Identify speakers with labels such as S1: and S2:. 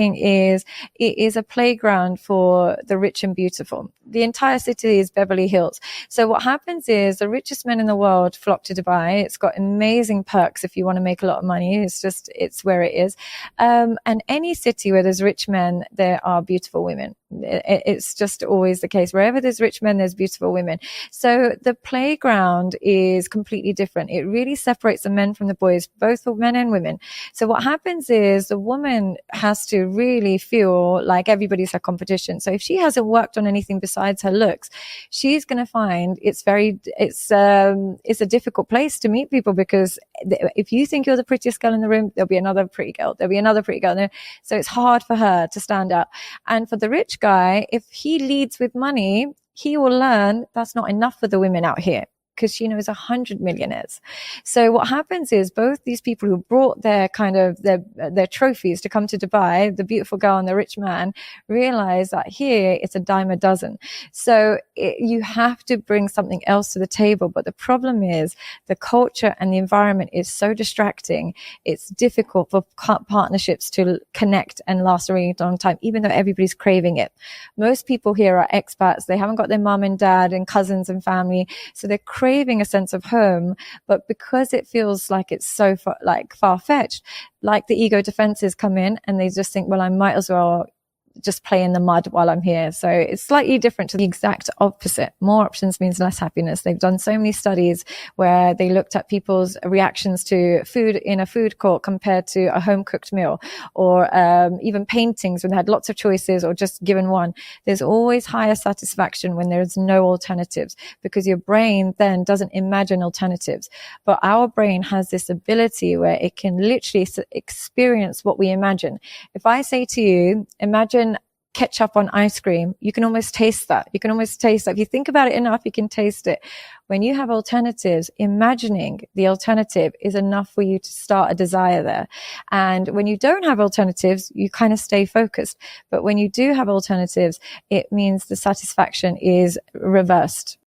S1: is it is a playground for the rich and beautiful. The entire city is Beverly Hills. So what happens is the richest men in the world flock to Dubai. It's got amazing perks if you want to make a lot of money. It's where it is. And any city where there's rich men, there are beautiful women. It's just always the case. Wherever there's rich men, there's beautiful women. So the playground is completely different. It really separates the men from the boys, both for men and women. So what happens is the woman has to really feel like everybody's her competition. So if she hasn't worked on anything besides her looks, she's going to find it's a difficult place to meet people, because if you think you're the prettiest girl in the room, there'll be another pretty girl. There'll be another pretty girl there. So it's hard for her to stand out. And for the rich guy, if he leads with money, he will learn that's not enough for the women out here, because she knows 100 millionaires. So what happens is both these people who brought their trophies to come to Dubai, the beautiful girl and the rich man, realize that here it's a dime a dozen. So you have to bring something else to the table. But the problem is the culture and the environment is so distracting. It's difficult for partnerships to connect and last a really long time, even though everybody's craving it. Most people here are expats. They haven't got their mum and dad and cousins and family. So they're craving a sense of home, but because it feels like it's so far-fetched, like the ego defenses come in and they just think, well, I might as well just play in the mud while I'm here. So it's slightly different to the exact opposite. More options means less happiness. They've done so many studies where they looked at people's reactions to food in a food court compared to a home cooked meal, or even paintings when they had lots of choices or just given one. There's always higher satisfaction when there's no alternatives, because your brain then doesn't imagine alternatives. But our brain has this ability where it can literally experience what we imagine. If I say to you, imagine ketchup on ice cream, you can almost taste that. If you think about it enough, you can taste it. When you have alternatives, imagining the alternative is enough for you to start a desire there. And when you don't have alternatives, you kind of stay focused. But when you do have alternatives, it means the satisfaction is reversed.